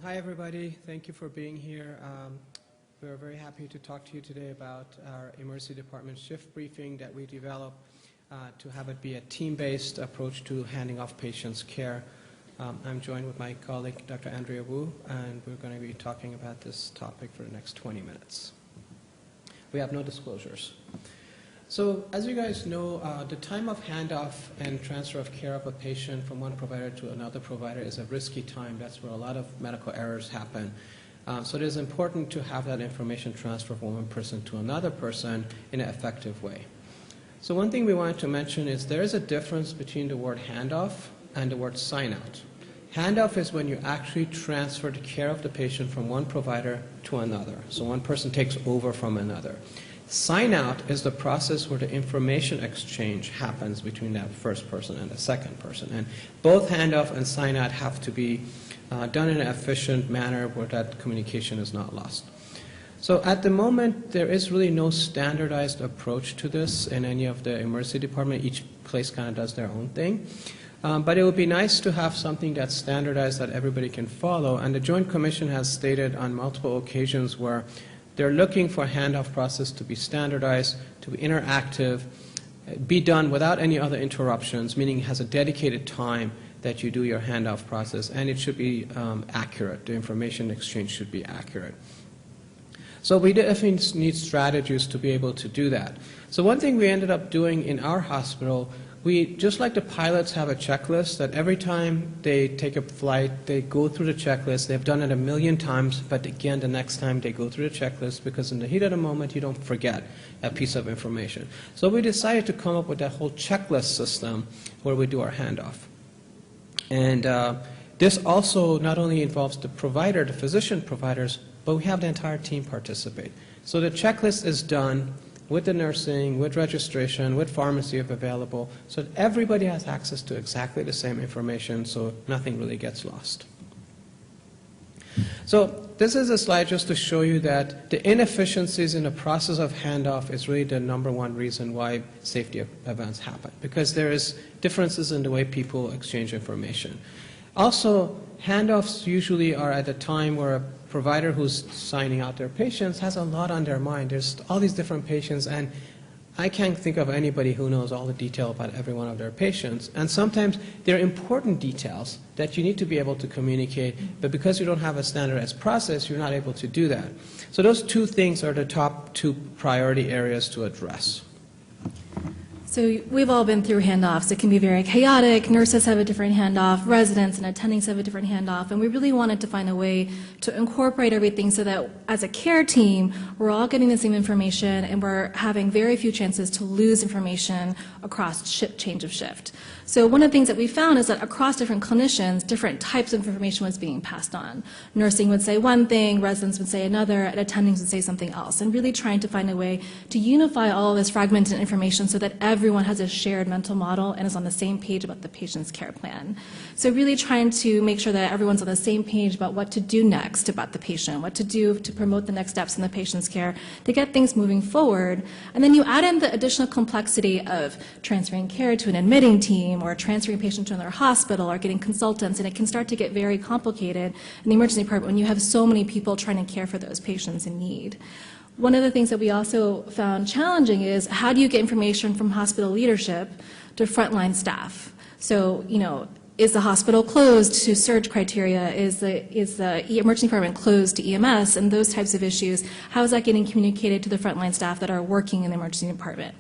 Hi, everybody. Thank you for being here. We're very happy to talk to you today about our emergency department shift briefing that we developed to have it be a team-based approach to handing off patients' care. I'm joined with my colleague, Dr. Andrea Wu, and we're going to be talking about this topic for the next 20 minutes. We have no disclosures. So, as you guys know, the time of handoff and transfer of care of a patient from one provider to another provider is a risky time. That's where a lot of medical errors happen. So it is important to have that information transfer from one person to another person in an effective way. So one thing we wanted to mention is there is a difference between the word handoff and the word sign out. Handoff is when you actually transfer the care of the patient from one provider to another. So one person takes over from another. Sign out is the process where the information exchange happens between that first person and the second person. And both handoff and sign out have to be done in an efficient manner where that communication is not lost. So at the moment, there is really no standardized approach to this in any of the emergency department. Each place kind of does their own thing. But it would be nice to have something that's standardized that everybody can follow. And the Joint Commission has stated on multiple occasions where they're looking for handoff process to be standardized, to be interactive, be done without any other interruptions, meaning it has a dedicated time that you do your handoff process, and it should be accurate. The information exchange should be accurate. So we definitely need strategies to be able to do that. So one thing we ended up doing in our hospital, we, just like the pilots have a checklist that every time they take a flight, they go through the checklist. They've done it 1,000,000 times, but again, the next time they go through the checklist because in the heat of the moment, you don't forget a piece of information. So we decided to come up with that whole checklist system where we do our handoff. And this also not only involves the provider, the physician providers, but we have the entire team participate. So the checklist is done with the nursing, with registration, with pharmacy if available, so that everybody has access to exactly the same information so nothing really gets lost. So this is a slide just to show you that the inefficiencies in the process of handoff is really the #1 reason why safety events happen, because there is differences in the way people exchange information. Also, handoffs usually are at a time where a provider who's signing out their patients has a lot on their mind. There's all these different patients, and I can't think of anybody who knows all the detail about every one of their patients. And sometimes there are important details that you need to be able to communicate, but because you don't have a standardized process, you're not able to do that. So those two things are the top 2 priority areas to address. So we've all been through handoffs. It can be very chaotic. Nurses have a different handoff. Residents and attendings have a different handoff. And we really wanted to find a way to incorporate everything so that as a care team, we're all getting the same information and we're having very few chances to lose information across change of shift. So one of the things that we found is that across different clinicians, different types of information was being passed on. Nursing would say one thing, residents would say another, and attendings would say something else. And really trying to find a way to unify all of this fragmented information so that everyone has a shared mental model and is on the same page about the patient's care plan. So really trying to make sure that everyone's on the same page about what to do next about the patient, what to do to promote the next steps in the patient's care to get things moving forward. And then you add in the additional complexity of transferring care to an admitting team or transferring a patient to another hospital or getting consultants, and it can start to get very complicated in the emergency department when you have so many people trying to care for those patients in need. One of the things that we also found challenging is how do you get information from hospital leadership to frontline staff? So, is the hospital closed to surge criteria? Is the emergency department closed to EMS? And those types of issues, how is that getting communicated to the frontline staff that are working in the emergency department?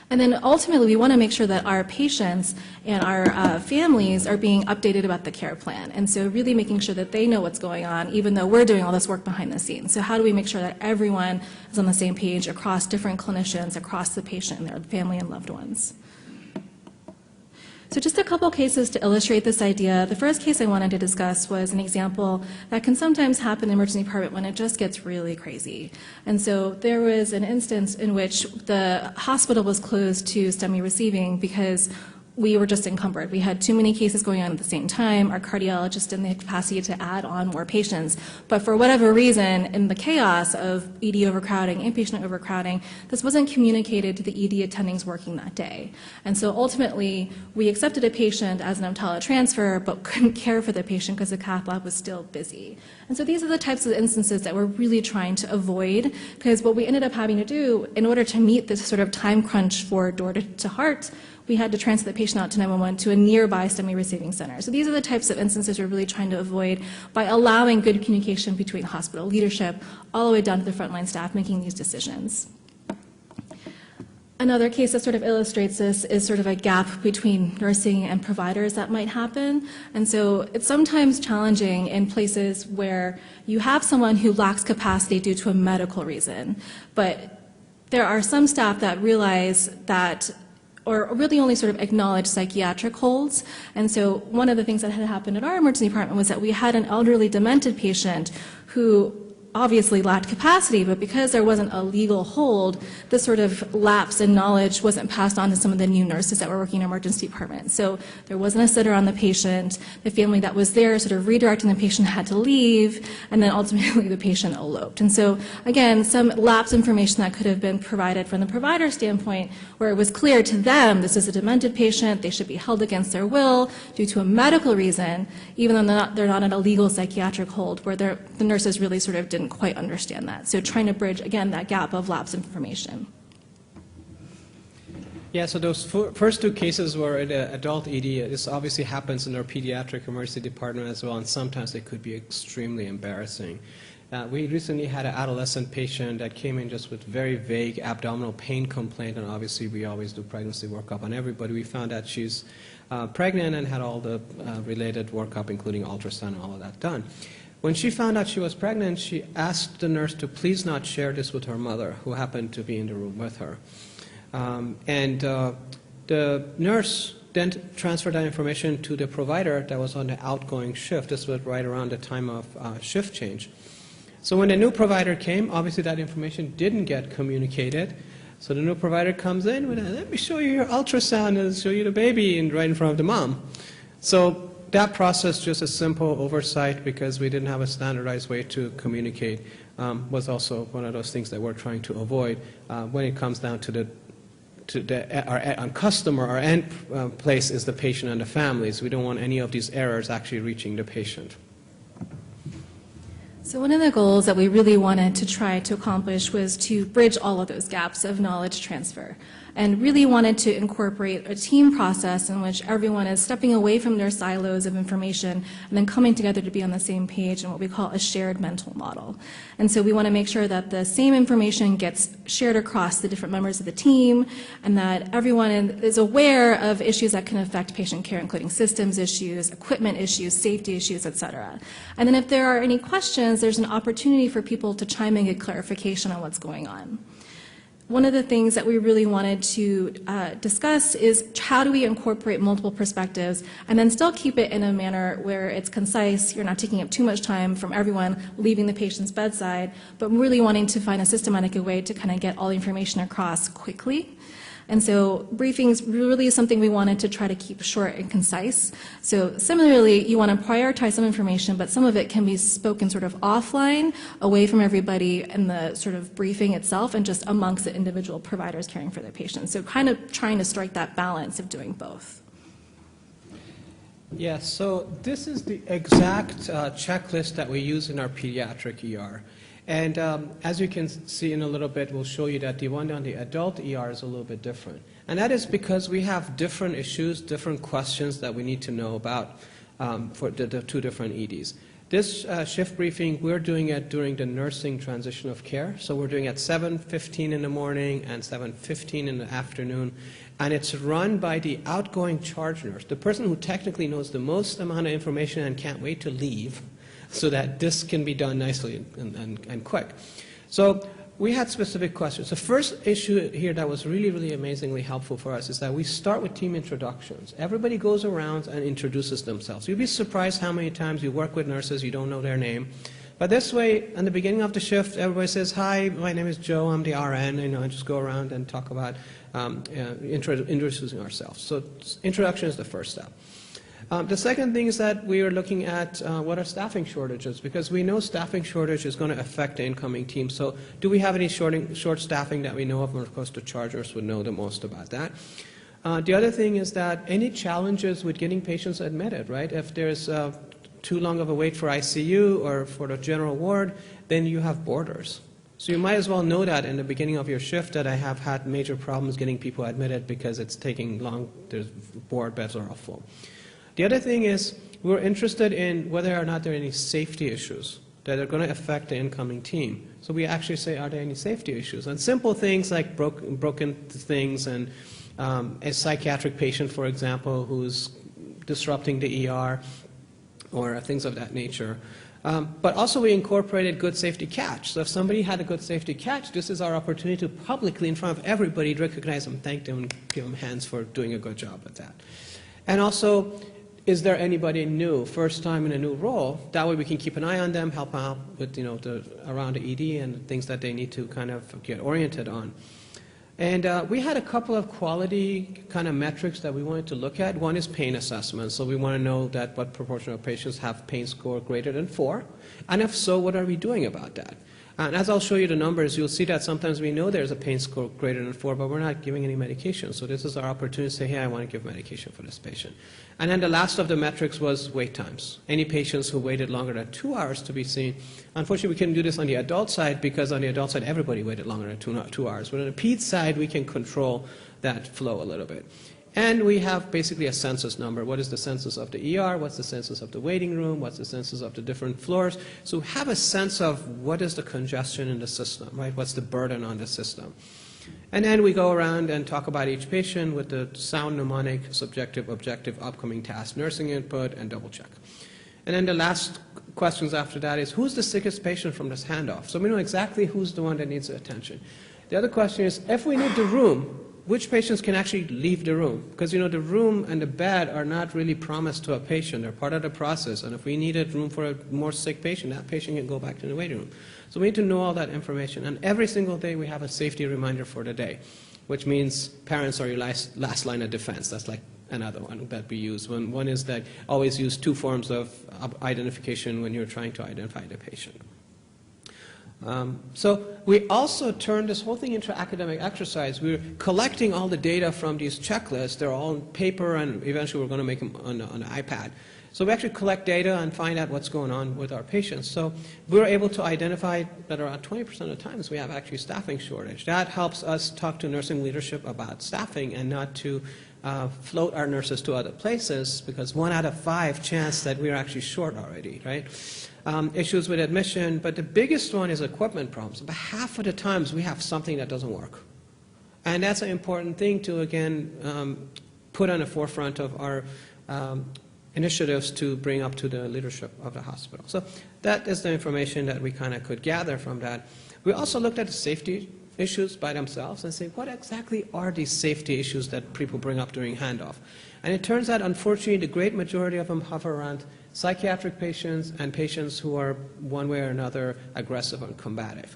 And then ultimately, we want to make sure that our patients and our families are being updated about the care plan. And so really making sure that they know what's going on, even though we're doing all this work behind the scenes. So how do we make sure that everyone is on the same page across different clinicians, across the patient and their family and loved ones? So just a couple cases to illustrate this idea. The first case I wanted to discuss was an example that can sometimes happen in the emergency department when it just gets really crazy. And so there was an instance in which the hospital was closed to STEMI receiving because we were just encumbered. We had too many cases going on at the same time. Our cardiologist didn't have the capacity to add on more patients. But for whatever reason, in the chaos of ED overcrowding, inpatient overcrowding, this wasn't communicated to the ED attendings working that day. And so ultimately, we accepted a patient as an EMTALA transfer, but couldn't care for the patient because the cath lab was still busy. And so these are the types of instances that we're really trying to avoid, because what we ended up having to do in order to meet this sort of time crunch for door to heart, we had to transfer the patient out to 911 to a nearby STEMI receiving center. So these are the types of instances we're really trying to avoid by allowing good communication between hospital leadership all the way down to the frontline staff making these decisions. Another case that sort of illustrates this is sort of a gap between nursing and providers that might happen. And so it's sometimes challenging in places where you have someone who lacks capacity due to a medical reason. But there are some staff that realize that, or really only sort of acknowledge psychiatric holds. And so one of the things that had happened at our emergency department was that we had an elderly demented patient who obviously lacked capacity, but because there wasn't a legal hold, this sort of lapse in knowledge wasn't passed on to some of the new nurses that were working in our emergency department. So there wasn't a sitter on the patient. The family that was there sort of redirecting the patient had to leave, and then ultimately the patient eloped. And so again, some lapse information that could have been provided from the provider standpoint, where it was clear to them this is a demented patient, they should be held against their will due to a medical reason, even though they're not in a legal psychiatric hold, where the nurses really sort of didn't quite understand that. So trying to bridge, again, that gap of lapse information. Yeah, so those first two cases were in adult ED. This obviously happens in our pediatric emergency department as well, and sometimes it could be extremely embarrassing. We recently had an adolescent patient that came in just with very vague abdominal pain complaint, and obviously we always do pregnancy workup on everybody. We found out she's pregnant and had all the related workup, including ultrasound and all of that done. When she found out she was pregnant, she asked the nurse to please not share this with her mother, who happened to be in the room with her. The nurse then transferred that information to the provider that was on the outgoing shift. This was right around the time of shift change. So when the new provider came, obviously that information didn't get communicated. So the new provider comes in with, let me show you your ultrasound and show you the baby right in front of the mom. So that process, just a simple oversight because we didn't have a standardized way to communicate, was also one of those things that we're trying to avoid when it comes down to our customer. Our end place is the patient and the families. We don't want any of these errors actually reaching the patient. So one of the goals that we really wanted to try to accomplish was to bridge all of those gaps of knowledge transfer, and really wanted to incorporate a team process in which everyone is stepping away from their silos of information and then coming together to be on the same page in what we call a shared mental model. And so we want to make sure that the same information gets shared across the different members of the team, and that everyone is aware of issues that can affect patient care, including systems issues, equipment issues, safety issues, et cetera. And then if there are any questions, there's an opportunity for people to chime in and get clarification on what's going on. One of the things that we really wanted to discuss is how do we incorporate multiple perspectives and then still keep it in a manner where it's concise, you're not taking up too much time from everyone leaving the patient's bedside, but really wanting to find a systematic way to kind of get all the information across quickly. And so briefings really is something we wanted to try to keep short and concise. So similarly, you want to prioritize some information, but some of it can be spoken sort of offline, away from everybody in the sort of briefing itself, and just amongst the individual providers caring for their patients. So kind of trying to strike that balance of doing both. Yeah, so this is the exact checklist that we use in our pediatric ER. And as you can see in a little bit, we'll show you that the one on the adult ER is a little bit different. And that is because we have different issues, different questions that we need to know about for the two different EDs. This shift briefing, we're doing it during the nursing transition of care. So we're doing it at 7:15 in the morning and 7:15 in the afternoon. And it's run by the outgoing charge nurse, the person who technically knows the most amount of information and can't wait to leave, so that this can be done nicely and quick. So we had specific questions. The first issue here that was really, really amazingly helpful for us is that we start with team introductions. Everybody goes around and introduces themselves. You'd be surprised how many times you work with nurses, you don't know their name. But this way, in the beginning of the shift, everybody says, hi, my name is Joe, I'm the RN, I just go around and talk about introducing ourselves. So introduction is the first step. The second thing is that we are looking at what are staffing shortages, because we know staffing shortage is going to affect the incoming team. So do we have any short staffing that we know of? And of course, the chargers would know the most about that. The other thing is that any challenges with getting patients admitted, right? If there's too long of a wait for ICU or for the general ward, then you have borders. So you might as well know that in the beginning of your shift that I have had major problems getting people admitted because it's taking long, there's ward beds are all full. The other thing is we're interested in whether or not there are any safety issues that are going to affect the incoming team. So we actually say, are there any safety issues? And simple things like broken things and a psychiatric patient, for example, who's disrupting the ER or things of that nature. But also we incorporated good safety catch. So if somebody had a good safety catch, this is our opportunity to publicly, in front of everybody, recognize them, thank them, and give them hands for doing a good job at that. And also, is there anybody new, first time in a new role? That way we can keep an eye on them, help out with, around the ED and things that they need to kind of get oriented on. And we had a couple of quality kind of metrics that we wanted to look at. One is pain assessment. So we want to know that what proportion of patients have pain score greater than 4. And if so, what are we doing about that? And as I'll show you the numbers, you'll see that sometimes we know there's a pain score greater than 4, but we're not giving any medication. So this is our opportunity to say, hey, I want to give medication for this patient. And then the last of the metrics was wait times. Any patients who waited longer than 2 hours to be seen. Unfortunately, we couldn't do this on the adult side because on the adult side, everybody waited longer than 2 hours. But on the peds side, we can control that flow a little bit. And we have basically a census number. What is the census of the ER? What's the census of the waiting room? What's the census of the different floors? So have a sense of what is the congestion in the system, right? What's the burden on the system? And then we go around and talk about each patient with the sound, mnemonic, subjective, objective, upcoming task, nursing input, and double check. And then the last questions after that is, who's the sickest patient from this handoff? So we know exactly who's the one that needs attention. The other question is, if we need the room, which patients can actually leave the room? Because the room and the bed are not really promised to a patient. They're part of the process. And if we needed room for a more sick patient, that patient can go back to the waiting room. So we need to know all that information. And every single day we have a safety reminder for the day, which means parents are your last line of defense. That's like another one that we use. One is that always use 2 forms of identification when you're trying to identify the patient. So we also turned this whole thing into academic exercise. We're collecting all the data from these checklists. They're all on paper, and eventually we're going to make them on an iPad. So we actually collect data and find out what's going on with our patients. So we were able to identify that around 20% of the times we have actually staffing shortage. That helps us talk to nursing leadership about staffing and not to float our nurses to other places, because 1 out of 5 chance that we're actually short already, right? Issues with admission, but the biggest one is equipment problems. About half of the times we have something that doesn't work. And that's an important thing to, again, put on the forefront of our initiatives to bring up to the leadership of the hospital. So that is the information that we kind of could gather from that. We also looked at the safety issues by themselves and say, what exactly are these safety issues that people bring up during handoff? And it turns out, unfortunately, the great majority of them hover around psychiatric patients and patients who are one way or another aggressive and combative.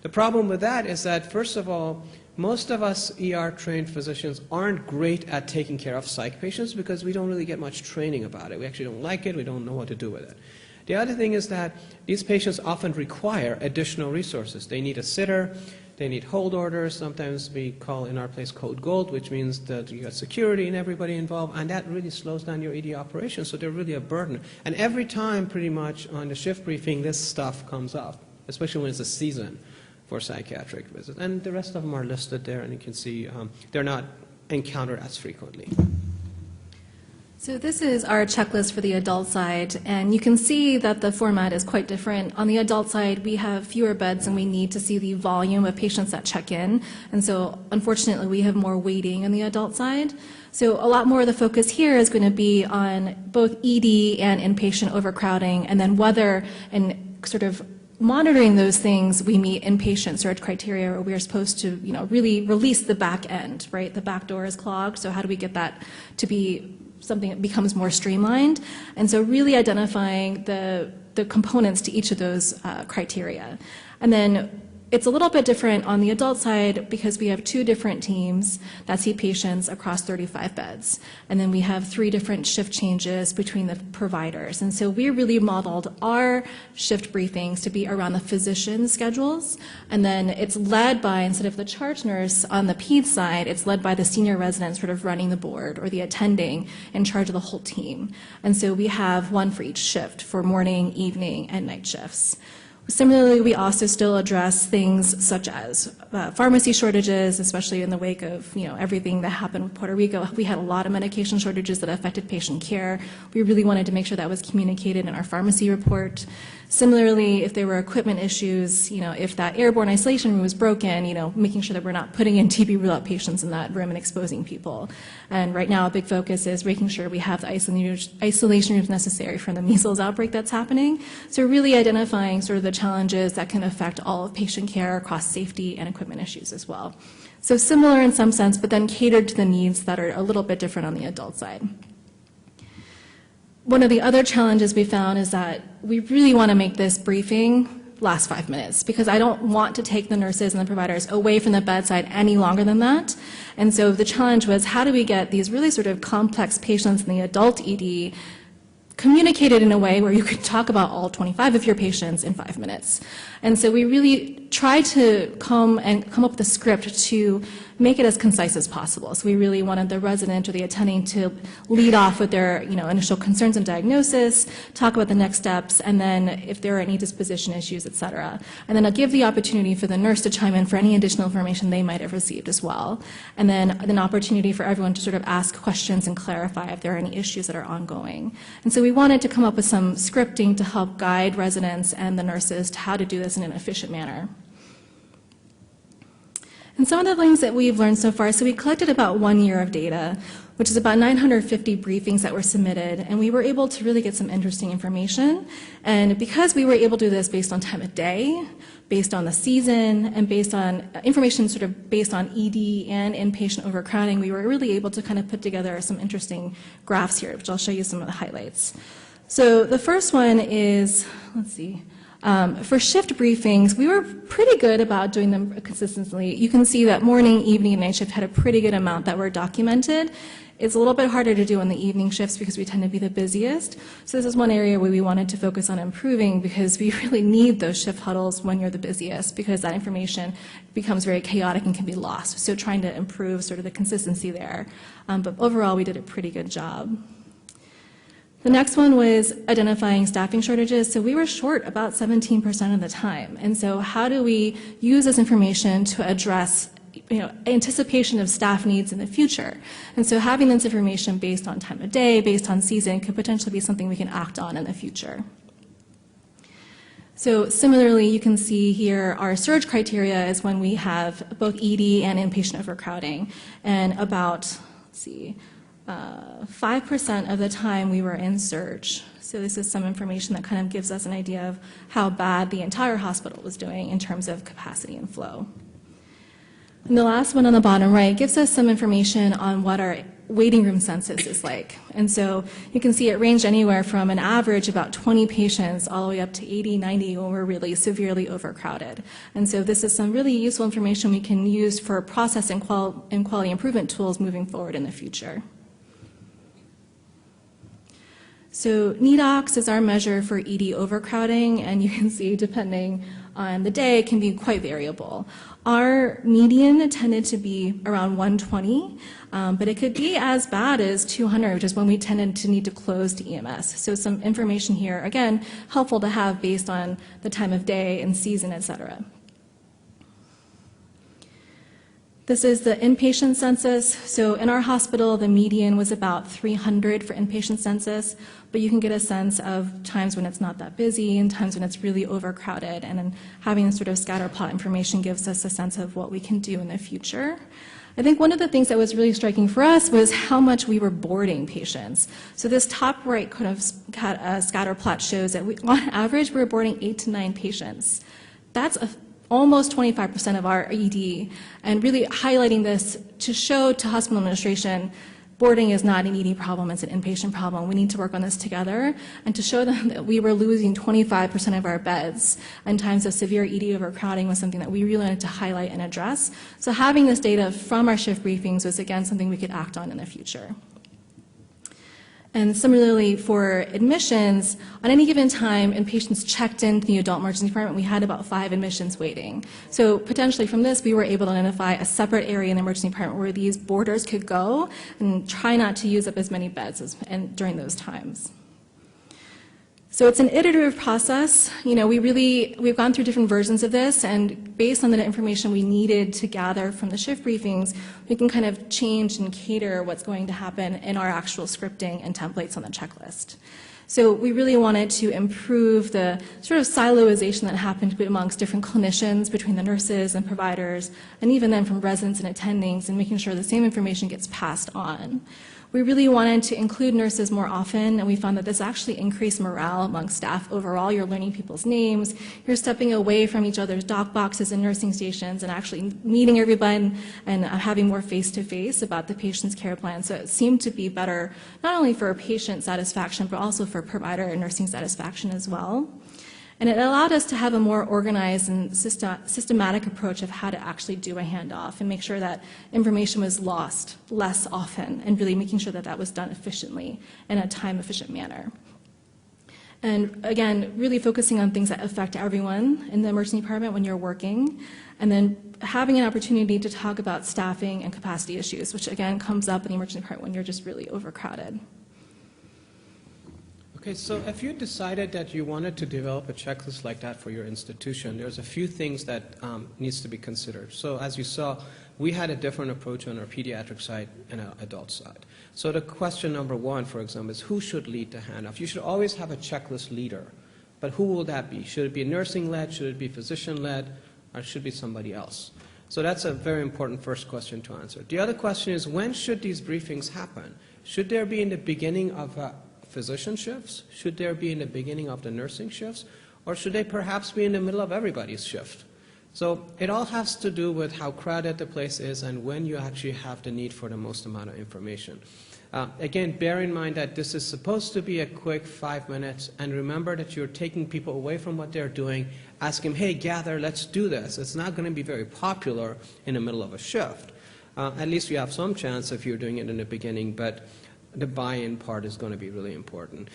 The problem with that is that, first of all, most of us ER-trained physicians aren't great at taking care of psych patients because we don't really get much training about it. We actually don't like it. We don't know what to do with it. The other thing is that these patients often require additional resources. They need a sitter. They need hold orders. Sometimes we call in our place code gold, which means that you got security and everybody involved, and that really slows down your ED operation, so they're really a burden. And every time, pretty much, on the shift briefing, this stuff comes up, especially when it's a season for psychiatric visits. And the rest of them are listed there, and you can see they're not encountered as frequently. So this is our checklist for the adult side, and you can see that the format is quite different. On the adult side, we have fewer beds, and we need to see the volume of patients that check in. And so, unfortunately, we have more waiting on the adult side. So a lot more of the focus here is going to be on both ED and inpatient overcrowding, and then whether, and sort of monitoring those things, we meet inpatient surge criteria, where we are supposed to, really release the back end, right? The back door is clogged, so how do we get that to be something that becomes more streamlined? And so really identifying the components to each of those criteria. And then it's a little bit different on the adult side because we have 2 different teams that see patients across 35 beds. And then we have 3 different shift changes between the providers. And so we really modeled our shift briefings to be around the physician schedules. And then it's led by, instead of the charge nurse on the peds side, it's led by the senior resident sort of running the board or the attending in charge of the whole team. And so we have one for each shift for morning, evening, and night shifts. Similarly, we also still address things such as pharmacy shortages, especially in the wake of everything that happened with Puerto Rico. We had a lot of medication shortages that affected patient care. We really wanted to make sure that was communicated in our pharmacy report. Similarly, if there were equipment issues, if that airborne isolation room was broken, making sure that we're not putting in TB rule-out patients in that room and exposing people. And right now, a big focus is making sure we have the isolation rooms necessary for the measles outbreak that's happening. So really identifying sort of the challenges that can affect all of patient care across safety and equipment issues as well. So similar in some sense, but then catered to the needs that are a little bit different on the adult side. One of the other challenges we found is that we really want to make this briefing last 5 minutes because I don't want to take the nurses and the providers away from the bedside any longer than that. And so the challenge was, how do we get these really sort of complex patients in the adult ED communicated in a way where you could talk about all 25 of your patients in 5 minutes. And so we really tried to come up with a script to make it as concise as possible. So we really wanted the resident or the attending to lead off with their initial concerns and diagnosis, talk about the next steps, and then if there are any disposition issues, et cetera. And then I'll give the opportunity for the nurse to chime in for any additional information they might have received as well. And then an opportunity for everyone to sort of ask questions and clarify if there are any issues that are ongoing. And so we wanted to come up with some scripting to help guide residents and the nurses to how to do this in an efficient manner. And some of the things that we've learned so far, so we collected about 1 year of data, which is about 950 briefings that were submitted, and we were able to really get some interesting information. And because we were able to do this based on time of day, based on the season, and based on information sort of based on ED and inpatient overcrowding, we were really able to kind of put together some interesting graphs here, which I'll show you some of the highlights. So the first one is, let's see, for shift briefings, we were pretty good about doing them consistently. You can see that morning, evening, and night shift had a pretty good amount that were documented. It's a little bit harder to do on the evening shifts because we tend to be the busiest. So this is one area where we wanted to focus on improving because we really need those shift huddles when you're the busiest because that information becomes very chaotic and can be lost. So trying to improve sort of the consistency there. But overall, we did a pretty good job. The next one was identifying staffing shortages. So we were short about 17% of the time. And so how do we use this information to address anticipation of staff needs in the future? And so having this information based on time of day, based on season, could potentially be something we can act on in the future. So similarly, you can see here our surge criteria is when we have both ED and inpatient overcrowding. And about, let's see, 5% of the time we were in surge. So this is some information that kind of gives us an idea of how bad the entire hospital was doing in terms of capacity and flow. And the last one on the bottom right gives us some information on what our waiting room census is like. And so you can see it ranged anywhere from an average about 20 patients all the way up to 80, 90 when we're really severely overcrowded. And so this is some really useful information we can use for process and quality improvement tools moving forward in the future. So NEDOX is our measure for ED overcrowding, and you can see depending on the day, it can be quite variable. Our median tended to be around 120, but it could be as bad as 200, which is when we tended to need to close to EMS. So some information here, again, helpful to have based on the time of day and season, et cetera. This is the inpatient census. So in our hospital, the median was about 300 for inpatient census, but you can get a sense of times when it's not that busy and times when it's really overcrowded. And then having sort of scatter plot information gives us a sense of what we can do in the future. I think one of the things that was really striking for us was how much we were boarding patients. So this top right kind of scatter plot shows that on average, we were boarding 8 to 9 patients. That's almost 25% of our ED, and really highlighting this to show to hospital administration boarding is not an ED problem, it's an inpatient problem. We need to work on this together, and to show them that we were losing 25% of our beds in times of severe ED overcrowding was something that we really wanted to highlight and address. So having this data from our shift briefings was, again, something we could act on in the future. And similarly, for admissions, on any given time, and patients checked into the adult emergency department, we had about 5 admissions waiting. So potentially from this, we were able to identify a separate area in the emergency department where these boarders could go and try not to use up as many beds during those times. So it's an iterative process. You know, we've gone through different versions of this, and based on the information we needed to gather from the shift briefings, we can kind of change and cater what's going to happen in our actual scripting and templates on the checklist. So we really wanted to improve the sort of siloization that happened amongst different clinicians, between the nurses and providers, and even then from residents and attendings, and making sure the same information gets passed on. We really wanted to include nurses more often, and we found that this actually increased morale among staff overall. You're learning people's names, you're stepping away from each other's dock boxes and nursing stations and actually meeting everyone and having more face-to-face about the patient's care plan. So it seemed to be better not only for patient satisfaction, but also for provider and nursing satisfaction as well. And it allowed us to have a more organized and systematic approach of how to actually do a handoff and make sure that information was lost less often, and really making sure that that was done efficiently in a time-efficient manner. And again, really focusing on things that affect everyone in the emergency department when you're working, and then having an opportunity to talk about staffing and capacity issues, which again comes up in the emergency department when you're just really overcrowded. Okay, so if you decided that you wanted to develop a checklist like that for your institution, there's a few things that needs to be considered. So as you saw, we had a different approach on our pediatric side and our adult side. So the question number 1, for example, is who should lead the handoff? You should always have a checklist leader, but who will that be? Should it be nursing-led, should it be physician-led, or should it be somebody else? So that's a very important first question to answer. The other question is, when should these briefings happen? Should there be in the beginning of physician shifts? Should there be in the beginning of the nursing shifts? Or should they perhaps be in the middle of everybody's shift? So it all has to do with how crowded the place is and when you actually have the need for the most amount of information. Again, bear in mind that this is supposed to be a quick 5 minutes, and remember that you're taking people away from what they're doing. Ask them, hey, gather, let's do this. It's not going to be very popular in the middle of a shift. At least you have some chance if you're doing it in the beginning, but the buy-in part is going to be really important.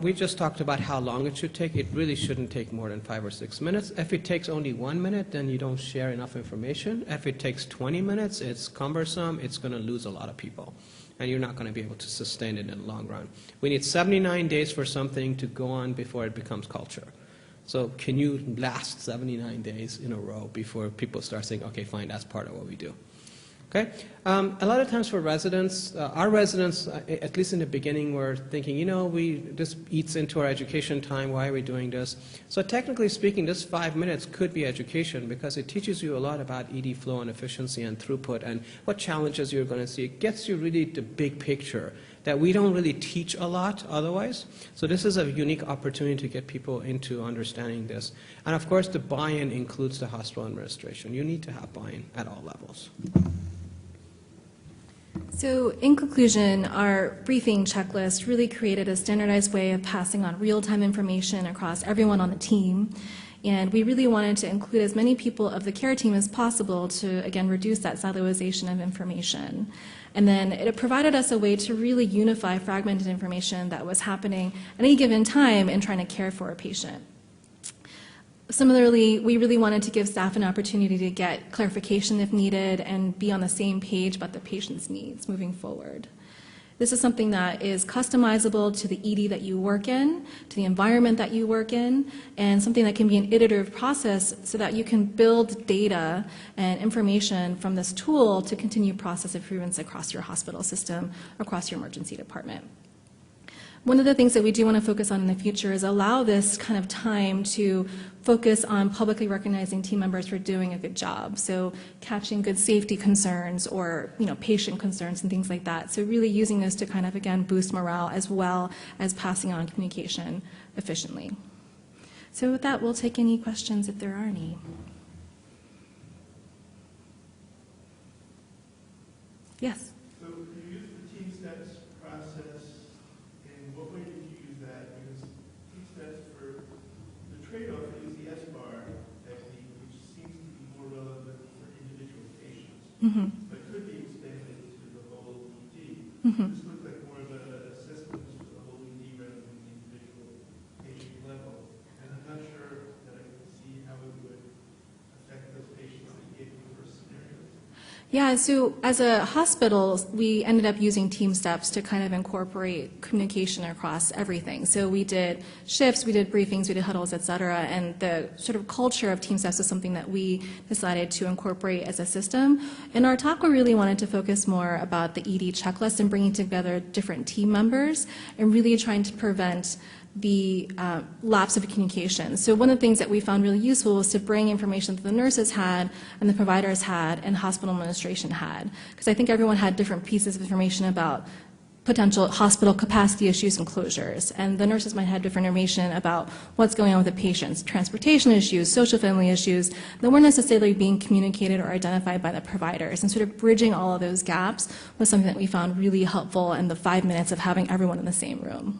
We just talked about how long it should take. It really shouldn't take more than 5 or 6 minutes. If it takes only 1 minute, then you don't share enough information. If it takes 20 minutes, it's cumbersome. It's going to lose a lot of people, and you're not going to be able to sustain it in the long run. We need 79 days for something to go on before it becomes culture. So can you last 79 days in a row before people start saying, okay, fine, that's part of what we do? Okay? A lot of times for residents, our residents, at least in the beginning, were thinking, you know, this eats into our education time, why are we doing this? So technically speaking, this 5 minutes could be education because it teaches you a lot about ED flow and efficiency and throughput and what challenges you're going to see. It gets you really the big picture that we don't really teach a lot otherwise. So this is a unique opportunity to get people into understanding this. And of course, the buy-in includes the hospital administration. You need to have buy-in at all levels. So in conclusion, our briefing checklist really created a standardized way of passing on real-time information across everyone on the team. And we really wanted to include as many people of the care team as possible to, again, reduce that siloization of information. And then it provided us a way to really unify fragmented information that was happening at any given time in trying to care for a patient. Similarly, we really wanted to give staff an opportunity to get clarification if needed and be on the same page about the patient's needs moving forward. This is something that is customizable to the ED that you work in, to the environment that you work in, and something that can be an iterative process so that you can build data and information from this tool to continue process improvements across your hospital system, across your emergency department. One of the things that we do want to focus on in the future is allow this kind of time to focus on publicly recognizing team members for doing a good job. So catching good safety concerns or patient concerns and things like that. So really using this to kind of, again, boost morale as well as passing on communication efficiently. So with that, we'll take any questions if there are any. Yes? So you use the team staff but could be expanded to the whole ED. Mm-hmm. This looked like more of an assessment to the whole ED rather than the individual patient level. And I'm not sure that I can see how it would affect those patients that gave the first scenarios. Yeah, so as a hospital, we ended up using team steps to kind of incorporate communication across everything. So we did shifts, we did briefings, we did huddles, et cetera, and the sort of culture of team steps is something that we decided to incorporate as a system. In our talk, we really wanted to focus more about the ED checklist and bringing together different team members and really trying to prevent the lapse of communication. So one of the things that we found really useful was to bring information that the nurses had and the providers had and hospital administration had. Because I think everyone had different pieces of information about potential hospital capacity issues and closures. And the nurses might have different information about what's going on with the patients, transportation issues, social family issues that weren't necessarily being communicated or identified by the providers. And sort of bridging all of those gaps was something that we found really helpful in the 5 minutes of having everyone in the same room.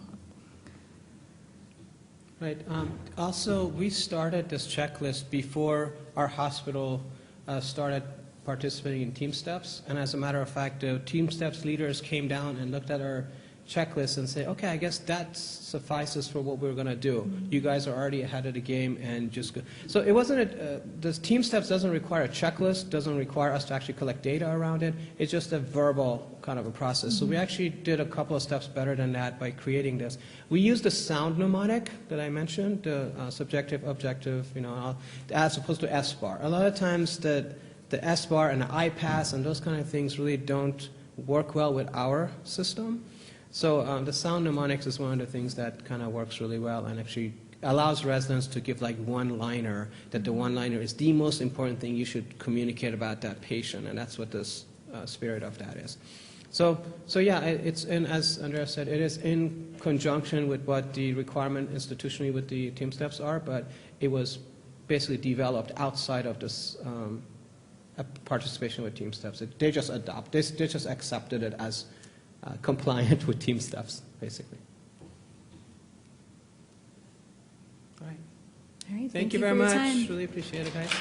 Right. Also, we started this checklist before our hospital started participating in Team Steps. And as a matter of fact, the Team Steps leaders came down and looked at our checklist and said, okay, I guess that suffices for what we're going to do. You guys are already ahead of the game and just go. So it wasn't, the Team Steps doesn't require a checklist, doesn't require us to actually collect data around it. It's just a verbal kind of a process. So we actually did a couple of steps better than that by creating this. We used the sound mnemonic that I mentioned, the subjective, objective, as opposed to S-bar. A lot of times the S-bar and the I-pass and those kind of things really don't work well with our system. So the sound mnemonics is one of the things that kind of works really well and actually allows residents to give like one-liner, that the one-liner is the most important thing you should communicate about that patient, and that's what this spirit of that is. So yeah, it's in, as Andrea said, it is in conjunction with what the requirement institutionally with the Team Steps are, but it was basically developed outside of this participation with Team Steps. They just they just accepted it as compliant with Team Steps, basically. All right. All right, Thank you very much. Really appreciate it, guys.